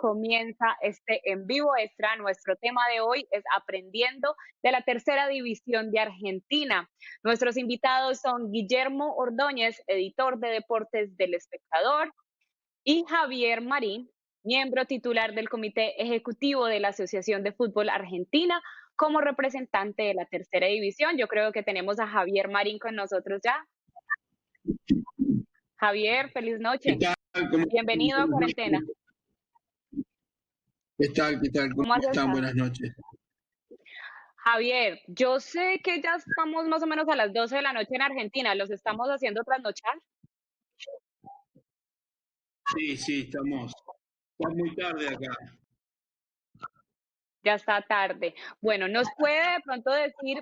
comienza este en vivo extra. Nuestro tema de hoy es aprendiendo de la tercera división de Argentina. Nuestros invitados son Guillermo Ordóñez, editor de deportes del Espectador, y Javier Marín, miembro titular del Comité Ejecutivo de la Asociación de Fútbol Argentina, como representante de la tercera división. Yo creo que tenemos a Javier Marín con nosotros ya. Javier, feliz ¿Qué noche. tal? ¿Cómo Bienvenido a Cuarentena. ¿Qué tal? ¿Qué tal? ¿Cómo ¿Cómo has están? estado? Buenas noches. Javier, yo sé que ya estamos más o menos a las 12 de la noche en Argentina. ¿Los estamos haciendo trasnochar? Sí, estamos muy tarde acá. Ya está tarde. Bueno, ¿nos puede de pronto decir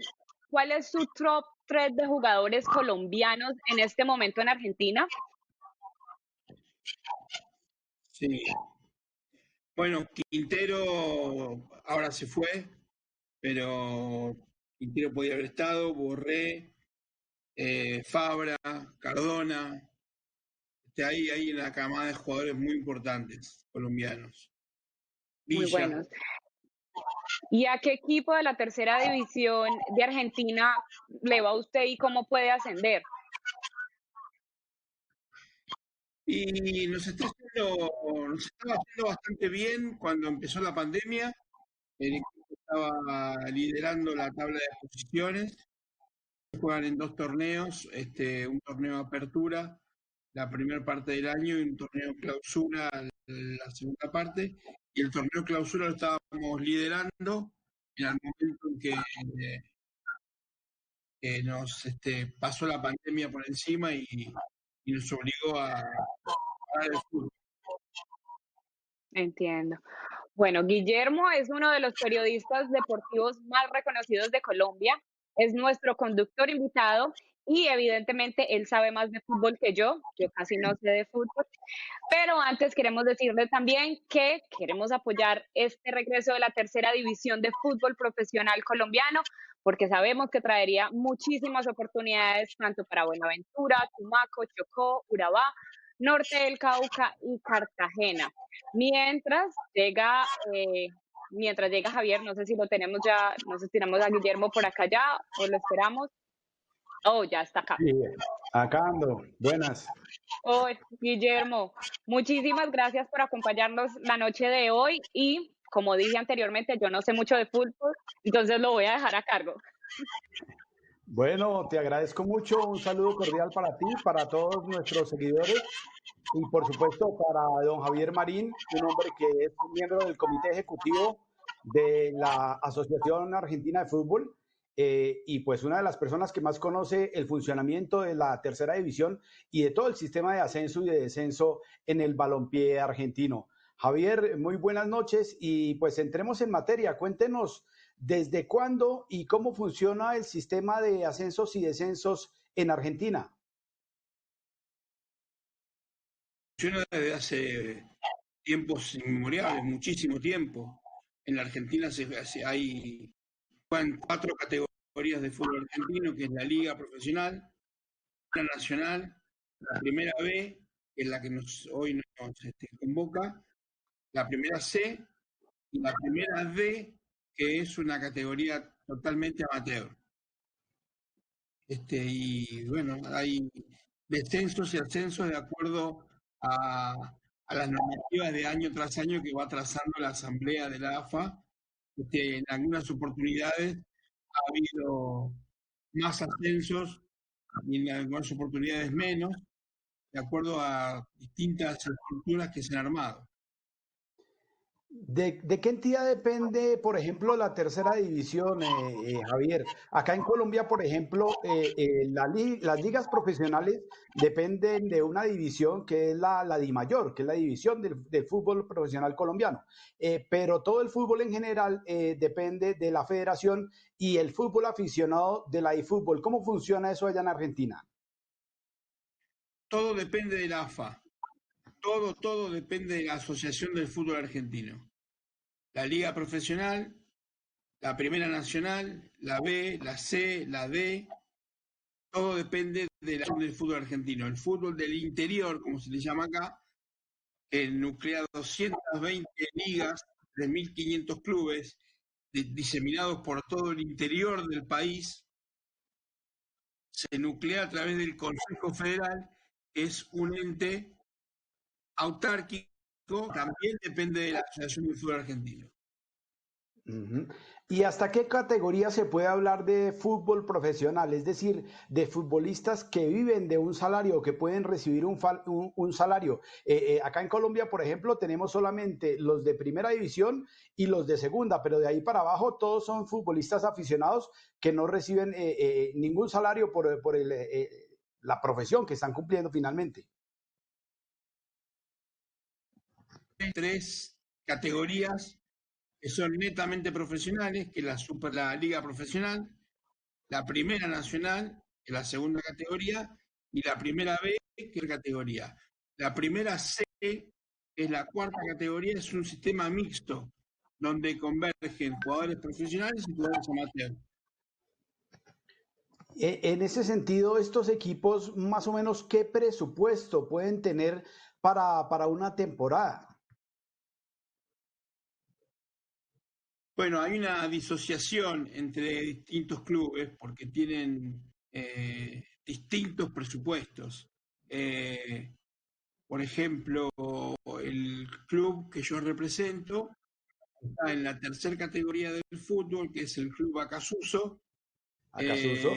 cuál es su top 3 de jugadores colombianos en este momento en Argentina? Sí. Bueno, Quintero ahora se fue, pero Quintero podía haber estado, Borré, Fabra, Cardona. Hay una camada de jugadores muy importantes colombianos. Muy Villa. buenos. ¿Y a qué equipo de la tercera división de Argentina le va usted y cómo puede ascender? Y nos estaba haciendo bastante bien cuando empezó la pandemia. El equipo estaba liderando la tabla de posiciones. Juegan en dos torneos, un torneo de apertura, la primera parte del año, y un torneo clausura, la segunda parte. Y el torneo clausura lo estábamos liderando en el momento en que nos pasó la pandemia por encima y nos obligó a parar el fútbol. Entiendo. Bueno, Guillermo es uno de los periodistas deportivos más reconocidos de Colombia, es nuestro conductor invitado y evidentemente él sabe más de fútbol que yo casi no sé de fútbol, pero antes queremos decirle también que queremos apoyar este regreso de la tercera división de fútbol profesional colombiano, porque sabemos que traería muchísimas oportunidades tanto para Buenaventura, Tumaco, Chocó, Urabá, Norte del Cauca y Cartagena. Mientras llega, eh, mientras llega Javier, no sé si lo tenemos ya, no sé si tenemos a Guillermo por acá ya o lo esperamos. Oh, ya está acá. Sí, acá ando. Buenas. Oh, Guillermo, muchísimas gracias por acompañarnos la noche de hoy y como dije anteriormente, yo no sé mucho de fútbol, entonces lo voy a dejar a cargo. Bueno, te agradezco mucho. Un saludo cordial para ti, para todos nuestros seguidores y por supuesto para don Javier Marín, un hombre que es miembro del comité ejecutivo de la Asociación Argentina de Fútbol y pues una de las personas que más conoce el funcionamiento de la tercera división y de todo el sistema de ascenso y de descenso en el balompié argentino. Javier, muy buenas noches y pues entremos en materia. Cuéntenos desde cuándo y cómo funciona el sistema de ascensos y descensos en Argentina. Funciona desde hace tiempos inmemoriales, muchísimo tiempo. En la Argentina hay cuatro categorías de fútbol argentino, que es la Liga Profesional, la Nacional, la Primera B, que es la que hoy nos convoca, la Primera C y la Primera D, que es una categoría totalmente amateur. Y bueno, hay descensos y ascensos de acuerdo a las normativas de año tras año que va trazando la Asamblea de la AFA. En algunas oportunidades ha habido más ascensos y en algunas oportunidades menos, de acuerdo a distintas estructuras que se han armado. ¿De qué entidad depende, por ejemplo, la tercera división, Javier? Acá en Colombia, por ejemplo, las ligas profesionales dependen de una división que es la DIMAYOR, que es la división del fútbol profesional colombiano. Pero todo el fútbol en general depende de la federación y el fútbol aficionado de la eFútbol. ¿Cómo funciona eso allá en Argentina? Todo depende de la AFA. Todo depende de la Asociación del Fútbol Argentino. La Liga Profesional, la Primera Nacional, la B, la C, la D, todo depende del fútbol argentino. El fútbol del interior, como se le llama acá, que nuclea 220 ligas, 3.500 clubes diseminados por todo el interior del país, se nuclea a través del Consejo Federal, que es un ente autárquico, también depende de la Asociación de Fútbol Argentino. Ujú. ¿Y hasta qué categoría se puede hablar de fútbol profesional? Es decir, de futbolistas que viven de un salario, que pueden recibir un salario. Acá en Colombia, por ejemplo, tenemos solamente los de primera división y los de segunda, pero de ahí para abajo todos son futbolistas aficionados que no reciben ningún salario por la profesión que están cumpliendo finalmente. Hay 3 categorías que son netamente profesionales, que es la Liga Profesional, la Primera Nacional, que es la segunda categoría, y la Primera B, que es la categoría. La Primera C, que es la cuarta categoría, es un sistema mixto, donde convergen jugadores profesionales y jugadores amateurs. En ese sentido, estos equipos, más o menos, ¿qué presupuesto pueden tener para una temporada? Bueno, hay una disociación entre distintos clubes porque tienen distintos presupuestos. Por ejemplo, el club que yo represento está en la tercera categoría del fútbol, que es el Club Acasuso. Acasuso.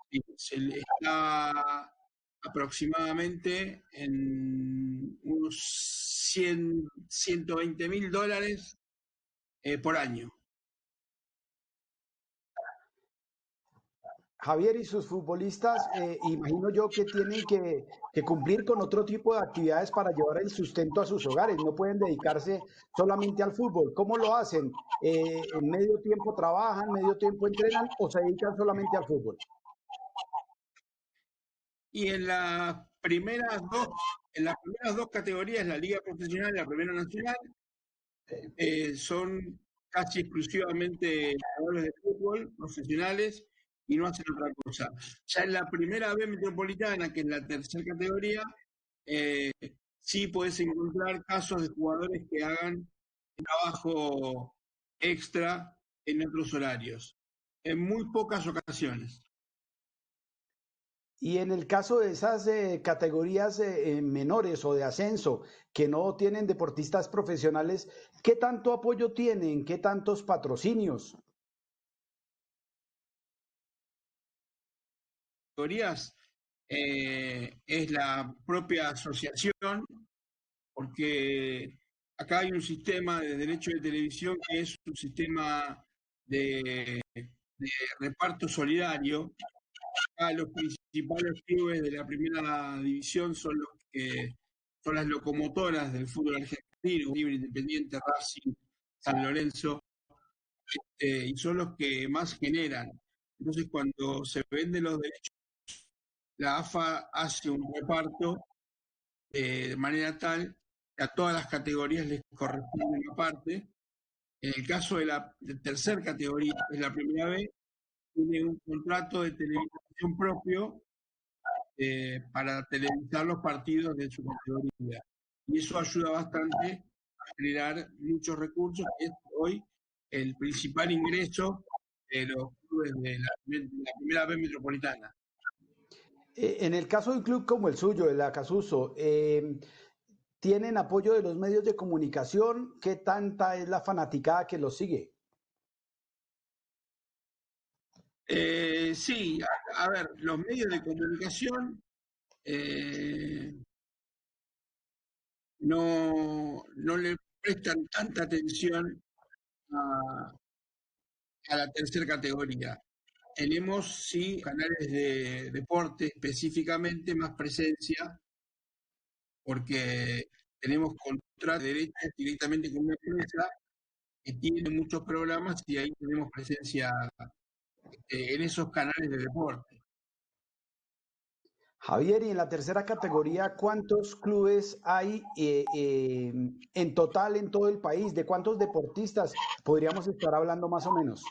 Está aproximadamente en unos 120.000 dólares por año. Javier, y sus futbolistas, imagino yo que tienen que cumplir con otro tipo de actividades para llevar el sustento a sus hogares. No pueden dedicarse solamente al fútbol. ¿Cómo lo hacen? ¿En medio tiempo trabajan, medio tiempo entrenan o se dedican solamente al fútbol? Y en las primeras dos categorías, la Liga Profesional y la Primera Nacional, son casi exclusivamente jugadores de fútbol profesionales y no hacen otra cosa. Ya en la Primera B Metropolitana, que es la tercera categoría, eh, sí puedes encontrar casos de jugadores que hagan trabajo extra en otros horarios, en muy pocas ocasiones. Y en el caso de esas categorías menores o de ascenso que no tienen deportistas profesionales, ¿qué tanto apoyo tienen? ¿Qué tantos patrocinios? Categorías es la propia asociación, porque acá hay un sistema de derecho de televisión que es un sistema de reparto solidario. Acá los principales clubes de la primera división son son las locomotoras del fútbol argentino, Libre, Independiente, Racing, San Lorenzo, y son los que más generan. Entonces, cuando se venden los derechos, la AFA hace un reparto de manera tal que a todas las categorías les corresponde una parte. En el caso de la tercera categoría, que es la primera B, tiene un contrato de televisación propio para televisar los partidos de su categoría. Y eso ayuda bastante a generar muchos recursos, que es hoy el principal ingreso de los clubes de la primera B metropolitana. En el caso de un club como el suyo, el Acasuso, ¿tienen apoyo de los medios de comunicación? ¿Qué tanta es la fanaticada que los sigue? Sí, a ver, los medios de comunicación no le prestan tanta atención a, a la tercera categoría. Tenemos, sí, canales de deporte específicamente más presencia, porque tenemos contratos de derechos directamente con una empresa que tiene muchos programas y ahí tenemos presencia en esos canales de deporte. Javier, y en la tercera categoría, ¿cuántos clubes hay en total en todo el país? ¿De cuántos deportistas podríamos estar hablando más o menos?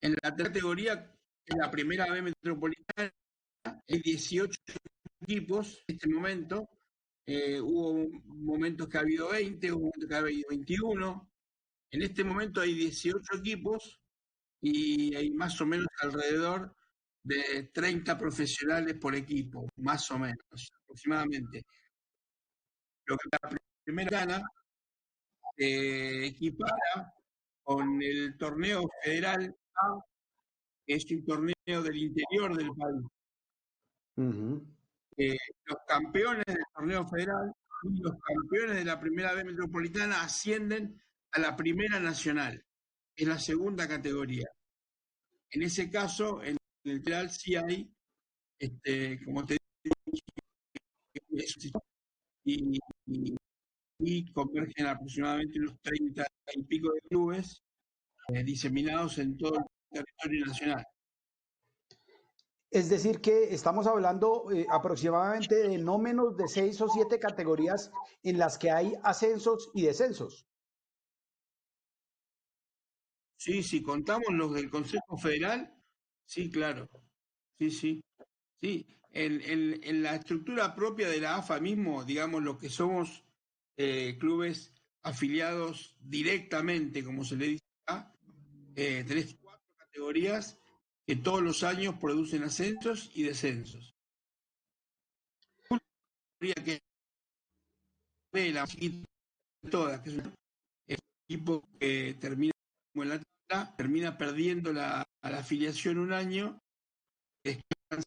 En la categoría, en la primera B metropolitana, hay 18 equipos en este momento. Hubo momentos que ha habido 20, hubo momentos que ha habido 21. En este momento hay 18 equipos y hay más o menos alrededor de 30 profesionales por equipo, más o menos, aproximadamente. Lo que la primera gana equipara con el torneo federal A, que es un torneo del interior del país. Los campeones del torneo federal y los campeones de la primera B metropolitana ascienden a la primera nacional, es la segunda categoría. En ese caso, en el federal sí hay, como te digo, y convergen aproximadamente unos 30 y pico de clubes diseminados en todo el territorio nacional. Es decir, que estamos hablando aproximadamente de no menos de 6 o 7 categorías en las que hay ascensos y descensos. Sí, si contamos los del Consejo Federal, sí, claro. Sí, sí. Sí, en la estructura propia de la AFA mismo, digamos, lo que somos clubes afiliados directamente, como se le dice acá, tenés 4 categorías que todos los años producen ascensos y descensos. Una categoría que la chiquita de todas, que es un equipo que termina como en la tabla, termina perdiendo a la afiliación un año, descansa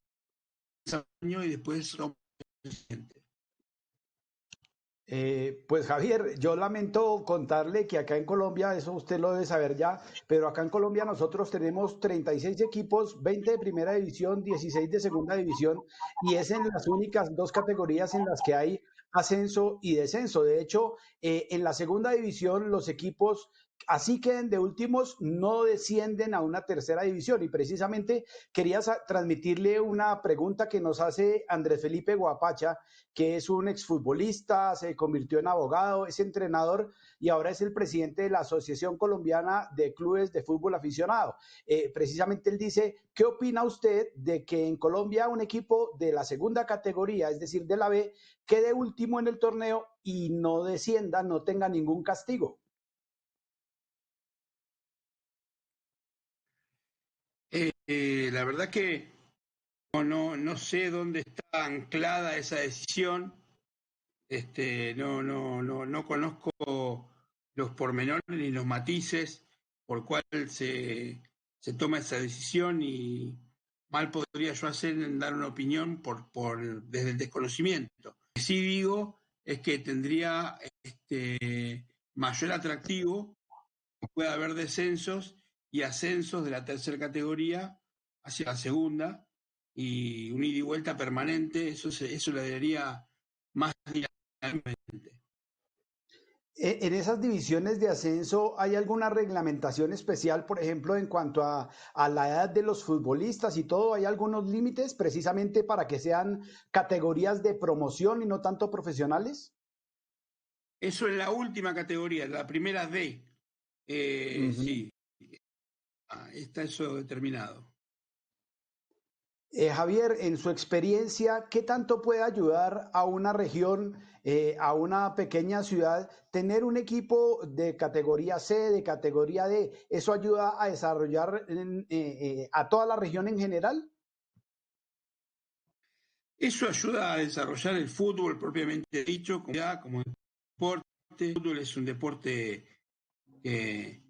un año y después rompe el siguiente. Pues Javier, yo lamento contarle que acá en Colombia, eso usted lo debe saber ya, pero acá en Colombia nosotros tenemos 36 equipos, 20 de primera división, 16 de segunda división, y es en las únicas 2 categorías en las que hay ascenso y descenso. De hecho, en la segunda división los equipos, así queden de últimos, no descienden a una tercera división. Y precisamente quería transmitirle una pregunta que nos hace Andrés Felipe Guapacha, que es un exfutbolista, se convirtió en abogado, es entrenador y ahora es el presidente de la Asociación Colombiana de Clubes de Fútbol Aficionado. Precisamente él dice, ¿qué opina usted de que en Colombia un equipo de la segunda categoría, es decir, de la B, quede último en el torneo y no descienda, no tenga ningún castigo? La verdad que no sé dónde está anclada esa decisión. No conozco los pormenores ni los matices por cuál se toma esa decisión y mal podría yo hacer en dar una opinión desde el desconocimiento. Lo que sí digo es que tendría mayor atractivo que pueda haber descensos y ascensos de la tercera categoría hacia la segunda y un ida y vuelta permanente, eso le daría más dinámicamente. En esas divisiones de ascenso, ¿hay alguna reglamentación especial, por ejemplo, en cuanto a la edad de los futbolistas y todo? ¿Hay algunos límites precisamente para que sean categorías de promoción y no tanto profesionales? Eso es la última categoría, la primera D. Sí, está eso determinado. Javier, en su experiencia, ¿qué tanto puede ayudar a una región, a una pequeña ciudad, tener un equipo de categoría C, de categoría D? ¿Eso ayuda a desarrollar a toda la región en general? Eso ayuda a desarrollar el fútbol propiamente dicho, como deporte. El fútbol es un deporte que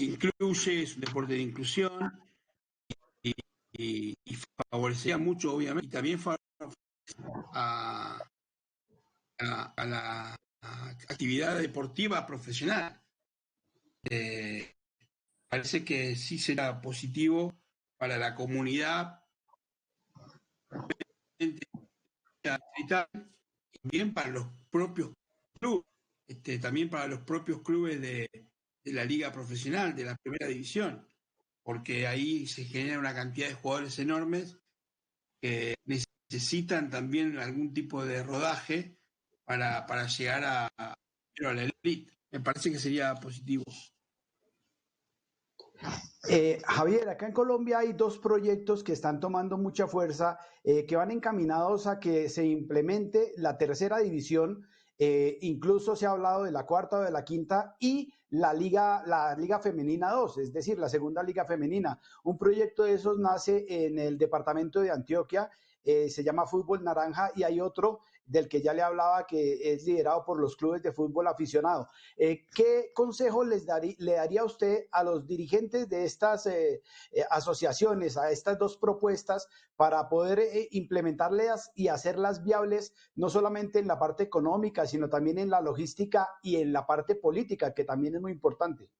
incluye, es un deporte de inclusión y favorecería mucho, obviamente, y también a la actividad deportiva profesional. Parece que sí será positivo para la comunidad distrital y bien para los propios clubes, también para los propios clubes de la liga profesional, de la primera división, porque ahí se genera una cantidad de jugadores enormes que necesitan también algún tipo de rodaje para llegar a la elite. Me parece que sería positivo. Javier, acá en Colombia hay dos proyectos que están tomando mucha fuerza, que van encaminados a que se implemente la tercera división, incluso se ha hablado de la cuarta o de la quinta, y la Liga Femenina 2, es decir, la segunda Liga Femenina. Un proyecto de esos nace en el departamento de Antioquia, se llama Fútbol Naranja, y hay otro del que ya le hablaba que es liderado por los clubes de fútbol aficionado. ¿Qué consejo le daría usted a los dirigentes de estas asociaciones, a estas dos propuestas, para poder implementarlas y hacerlas viables, no solamente en la parte económica, sino también en la logística y en la parte política, que también es muy importante?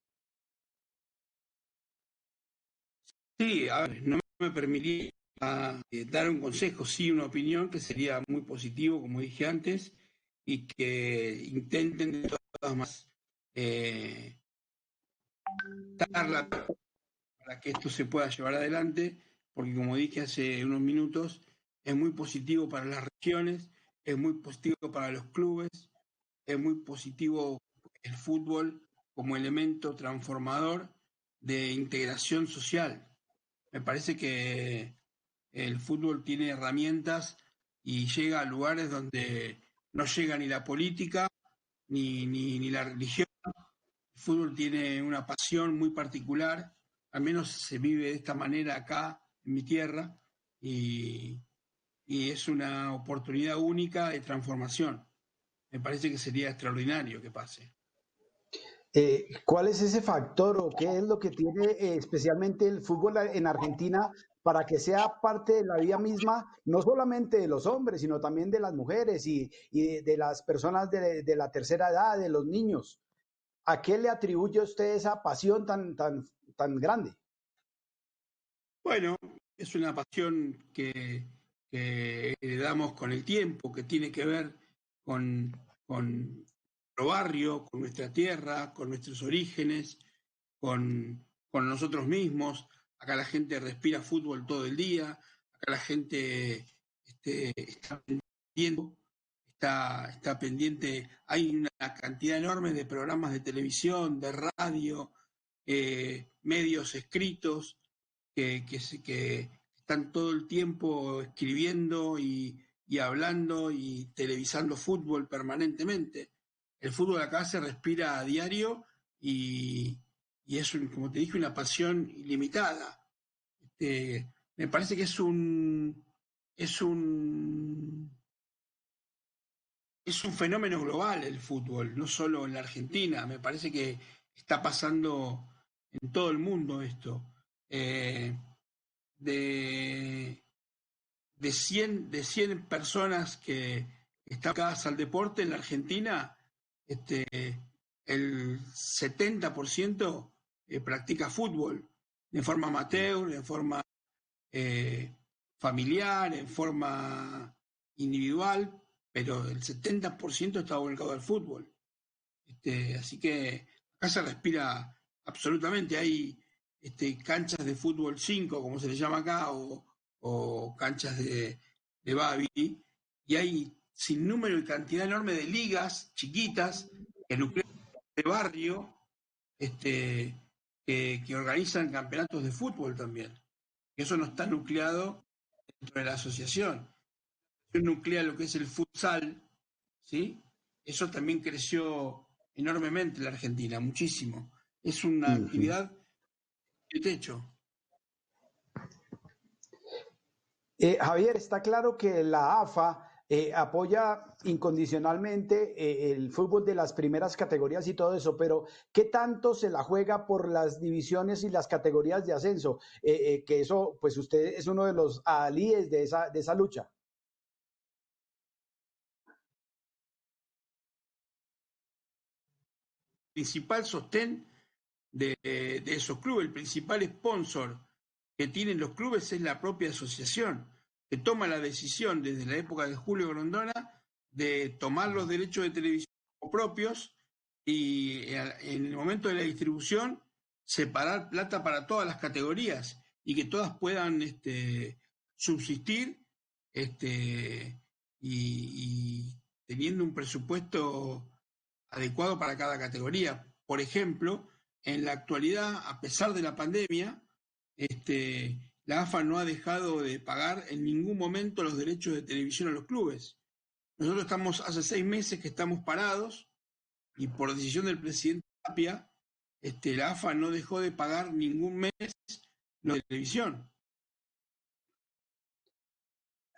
Sí, a ver, no me permitiría dar un consejo, sí una opinión que sería muy positivo, como dije antes, y que intenten de todas maneras darla para que esto se pueda llevar adelante, porque como dije hace unos minutos, es muy positivo para las regiones, es muy positivo para los clubes, es muy positivo el fútbol como elemento transformador de integración social. Me parece que el fútbol tiene herramientas y llega a lugares donde no llega ni la política ni la religión. El fútbol tiene una pasión muy particular, al menos se vive de esta manera acá en mi tierra, y, y es una oportunidad única de transformación. Me parece que sería extraordinario que pase. ¿Cuál es ese factor o qué es lo que tiene especialmente el fútbol en Argentina para que sea parte de la vida misma, no solamente de los hombres, sino también de las mujeres y de las personas de la tercera edad, de los niños? ¿A qué le atribuye usted esa pasión tan grande? Bueno, es una pasión que heredamos con el tiempo, que tiene que ver con nuestro barrio, con nuestra tierra, con nuestros orígenes, con nosotros mismos. Acá la gente respira fútbol todo el día, acá la gente está pendiente, está pendiente, hay una cantidad enorme de programas de televisión, de radio, medios escritos que están todo el tiempo escribiendo y hablando y televisando fútbol permanentemente. El fútbol acá se respira a diario y es, como te dije, una pasión ilimitada. Me parece que es un, es un fenómeno global el fútbol, no solo en la Argentina. Me parece que está pasando en todo el mundo esto. Eh, de, de 100 personas que están dedicadas al deporte en la Argentina, el 70% practica fútbol de forma amateur, de forma eh, familiar, en forma individual, pero el 70% está volcado al fútbol. Así que acá se respira absolutamente. Hay canchas de fútbol 5, como se le llama acá, o canchas de Babi, y hay sin número y cantidad enorme de ligas chiquitas que nuclean de barrio, que organizan campeonatos de fútbol también. Eso no está nucleado dentro de la asociación. Nuclea lo que es el futsal, ¿sí? Eso también creció enormemente en la Argentina, muchísimo. Es una Ujú. actividad de techo. Javier, está claro que la AFA apoya incondicionalmente el fútbol de las primeras categorías y todo eso, pero ¿qué tanto se la juega por las divisiones y las categorías de ascenso? Que eso, pues usted es uno de los alíes de esa lucha. Principal sostén de esos clubes, el principal sponsor que tienen los clubes es la propia asociación, que toma la decisión desde la época de Julio Grondona de tomar los derechos de televisión propios y en el momento de la distribución separar plata para todas las categorías y que todas puedan subsistir y teniendo un presupuesto adecuado para cada categoría. Por ejemplo, en la actualidad, a pesar de la pandemia, la AFA no ha dejado de pagar en ningún momento los derechos de televisión a los clubes. Nosotros estamos hace 6 meses que estamos parados y por decisión del presidente Tapia, la AFA no dejó de pagar ningún mes lo de televisión.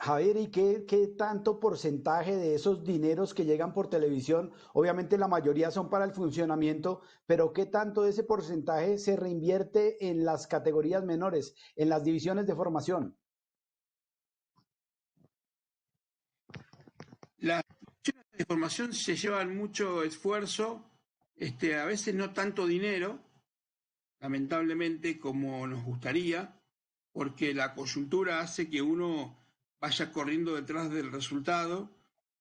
Javier, ¿y qué tanto porcentaje de esos dineros que llegan por televisión, obviamente la mayoría son para el funcionamiento, pero qué tanto de ese porcentaje se reinvierte en las categorías menores, en las divisiones de formación? Las divisiones de formación se llevan mucho esfuerzo, a veces no tanto dinero, lamentablemente, como nos gustaría, porque la coyuntura hace que uno vaya corriendo detrás del resultado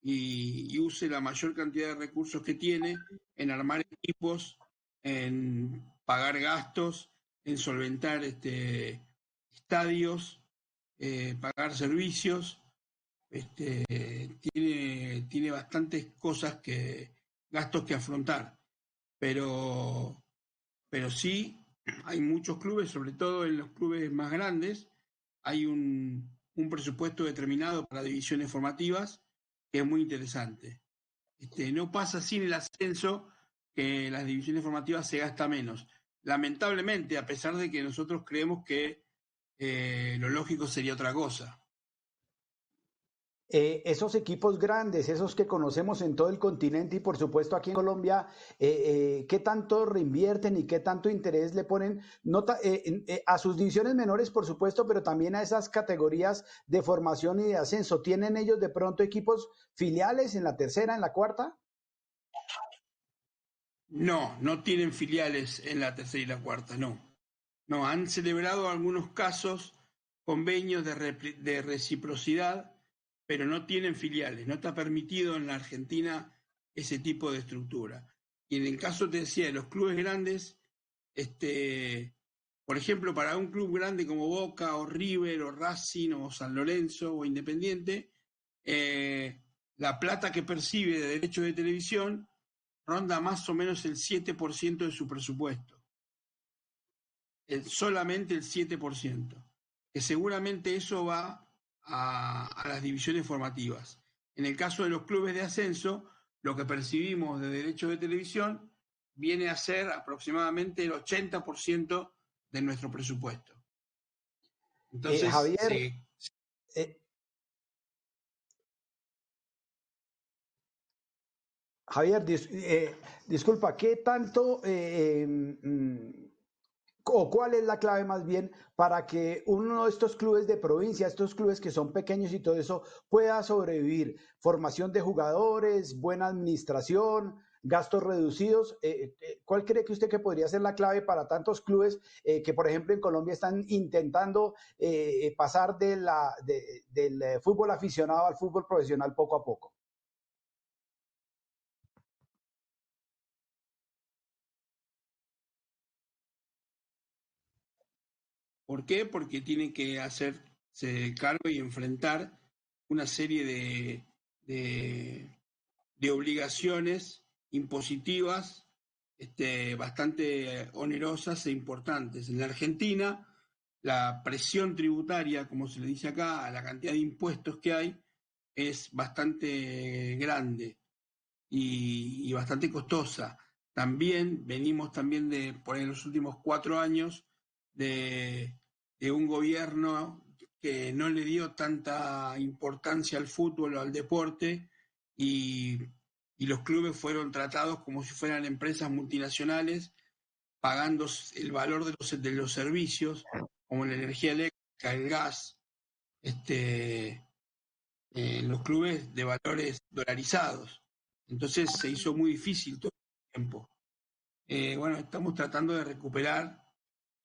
y use la mayor cantidad de recursos que tiene en armar equipos, en pagar gastos, en solventar estadios, pagar servicios. Tiene bastantes gastos que afrontar, pero sí hay muchos clubes, sobre todo en los clubes más grandes, hay un presupuesto determinado para divisiones formativas que es muy interesante. No pasa así en el ascenso, que en las divisiones formativas se gasta menos. Lamentablemente, a pesar de que nosotros creemos que lo lógico sería otra cosa. Esos equipos grandes, esos que conocemos en todo el continente y por supuesto aquí en Colombia, ¿qué tanto reinvierten y qué tanto interés le ponen a sus divisiones menores, por supuesto, pero también a esas categorías de formación y de ascenso? ¿Tienen ellos de pronto equipos filiales en la tercera, en la cuarta? No, no tienen filiales en la tercera y la cuarta, no. No, han celebrado algunos casos, convenios de reciprocidad, pero no tienen filiales. No está permitido en la Argentina ese tipo de estructura. Y en el caso, te decía, de los clubes grandes, por ejemplo, para un club grande como Boca o River o Racing o San Lorenzo o Independiente, la plata que percibe de derechos de televisión ronda más o menos el 7% de su presupuesto. Solamente el 7%, que seguramente eso va a las divisiones formativas. En el caso de los clubes de ascenso, lo que percibimos de derechos de televisión viene a ser aproximadamente el 80% de nuestro presupuesto. Entonces, Javier, Javier, disculpa, ¿qué tanto o cuál es la clave más bien para que uno de estos clubes de provincia, estos clubes que son pequeños y todo eso, pueda sobrevivir? Formación de jugadores, buena administración, gastos reducidos. ¿Cuál cree que usted que podría ser la clave para tantos clubes que, por ejemplo, en Colombia están intentando pasar del fútbol aficionado al fútbol profesional poco a poco? ¿Por qué? Porque tiene que hacerse cargo y enfrentar una serie de obligaciones impositivas bastante onerosas e importantes. En la Argentina, la presión tributaria, como se le dice acá, a la cantidad de impuestos que hay, es bastante grande y bastante costosa. También venimos también por en los últimos 4 años de un gobierno que no le dio tanta importancia al fútbol o al deporte y, y los clubes fueron tratados como si fueran empresas multinacionales, pagando el valor de los servicios, como la energía eléctrica, el gas, los clubes de valores dolarizados. Entonces se hizo muy difícil todo el tiempo. Bueno, estamos tratando de recuperar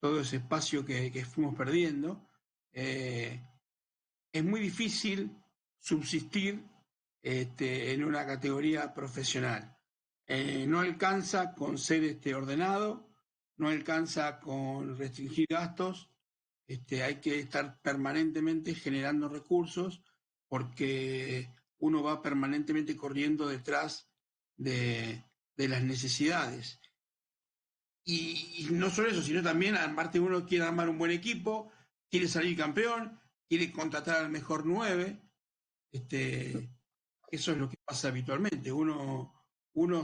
todo ese espacio que fuimos perdiendo. Es muy difícil subsistir en una categoría profesional. No alcanza con ser ordenado, no alcanza con restringir gastos, hay que estar permanentemente generando recursos porque uno va permanentemente corriendo detrás de las necesidades. y no solo eso, sino también, aparte uno quiere armar un buen equipo, quiere salir campeón, quiere contratar al mejor 9. Eso es lo que pasa habitualmente. Uno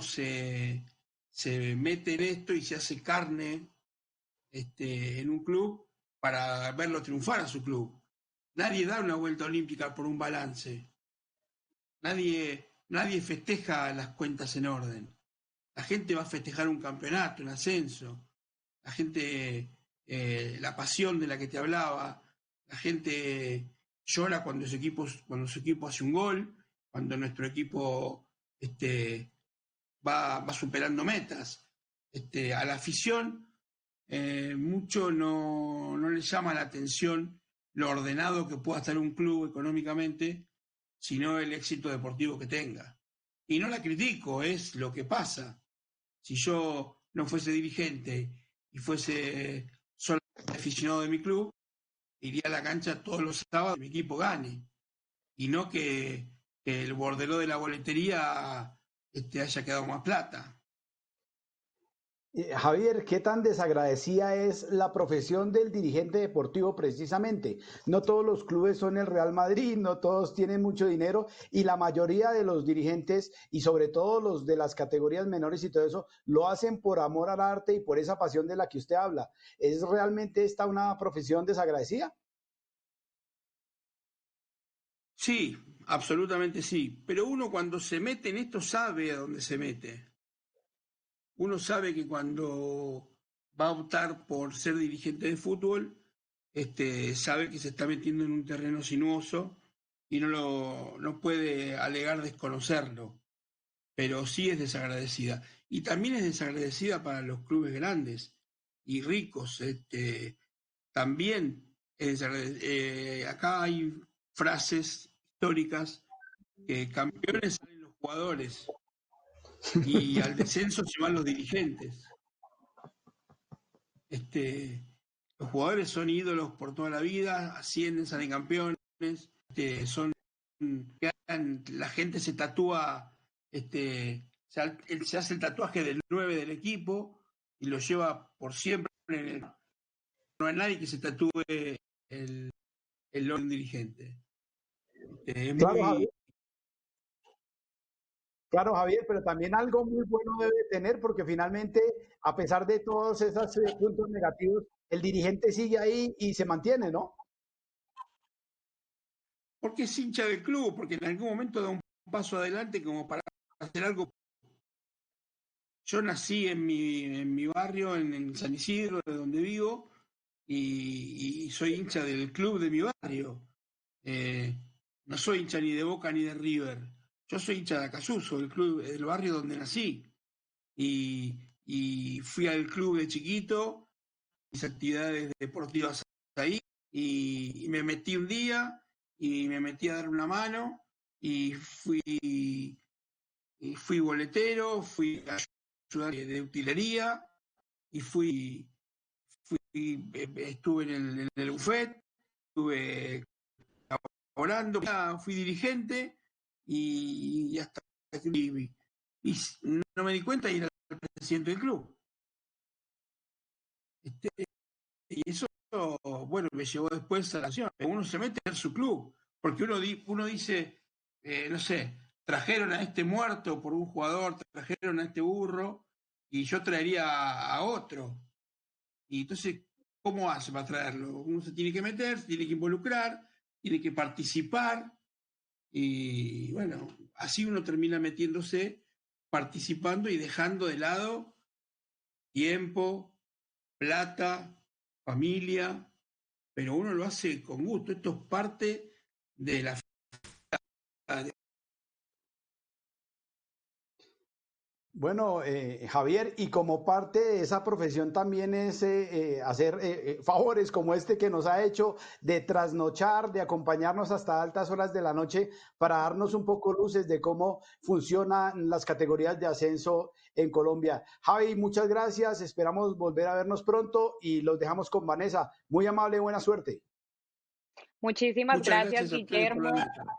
se mete en esto y se hace carne en un club para verlo triunfar a su club. Nadie da una vuelta olímpica por un balance. Nadie festeja las cuentas en orden. La gente va a festejar un campeonato, un ascenso. La gente, la pasión de la que te hablaba, la gente llora cuando su equipo hace un gol, cuando nuestro equipo va superando metas. A la afición mucho no le llama la atención lo ordenado que pueda estar un club económicamente, sino el éxito deportivo que tenga. Y no la critico, es lo que pasa. Si yo no fuese dirigente y fuese solo aficionado de mi club, iría a la cancha todos los sábados que mi equipo gane. Y no que el bordeló de la boletería haya quedado más plata. Javier, ¿qué tan desagradecida es la profesión del dirigente deportivo precisamente? No todos los clubes son el Real Madrid, no todos tienen mucho dinero y la mayoría de los dirigentes y sobre todo los de las categorías menores y todo eso lo hacen por amor al arte y por esa pasión de la que usted habla. ¿Es realmente esta una profesión desagradecida? Sí, absolutamente sí. Pero uno cuando se mete en esto sabe a dónde se mete. Uno sabe que cuando va a optar por ser dirigente de fútbol, sabe que se está metiendo en un terreno sinuoso y no puede alegar desconocerlo, pero sí es desagradecida. Y también es desagradecida para los clubes grandes y ricos. También acá hay frases históricas que campeones salen los jugadores y al descenso se van los dirigentes. Los jugadores son ídolos por toda la vida, ascienden, salen campeones, la gente se tatúa, se hace el tatuaje del 9 del equipo y lo lleva por siempre. No hay nadie que se tatúe el logo de un dirigente. Es Claro, muy... Javier. Claro, Javier, pero también algo muy bueno debe tener porque finalmente, a pesar de todos esos puntos negativos, el dirigente sigue ahí y se mantiene, ¿no? Porque es hincha del club, porque en algún momento da un paso adelante como para hacer algo. Yo nací en mi barrio, en San Isidro, de donde vivo, y soy hincha del club de mi barrio. No soy hincha ni de Boca ni de River. Yo soy hincha de Acayuso, del club, del barrio donde nací. Y fui al club de chiquito, mis actividades deportivas ahí, y me metí un día y me metí a dar una mano y fui boletero, fui ayudante de utilería y estuve en el buffet, estuve laborando, fui dirigente y hasta y no me di cuenta y era el presidente del club. Y eso, bueno, me llevó después a la acción. Uno se mete en su club, porque uno dice, no sé, trajeron a este muerto por un jugador, trajeron a este burro, y yo traería a otro. Y entonces, ¿cómo hace para traerlo? Uno se tiene que meter, se tiene que involucrar, tiene que participar, y bueno, así uno termina metiéndose, participando y dejando de lado tiempo, plata, familia, pero uno lo hace con gusto. Esto es parte de la... Bueno, Javier, y como parte de esa profesión también es hacer favores como este que nos ha hecho de trasnochar, de acompañarnos hasta altas horas de la noche para darnos un poco luces de cómo funcionan las categorías de ascenso en Colombia. Javi, muchas gracias, esperamos volver a vernos pronto y los dejamos con Vanessa. Muy amable, buena suerte. Muchísimas Muchas gracias, gracias a ustedes por la Guillermo. nota.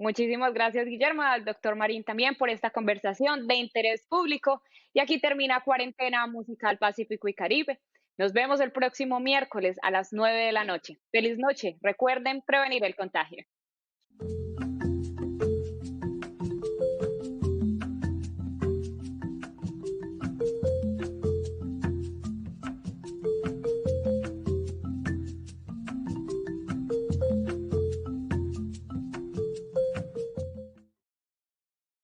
Muchísimas gracias, Guillermo, al doctor Marín también por esta conversación de interés público. Y aquí termina Cuarentena Musical Pacífico y Caribe. Nos vemos el próximo miércoles a las 9 de la noche. Feliz noche. Recuerden prevenir el contagio.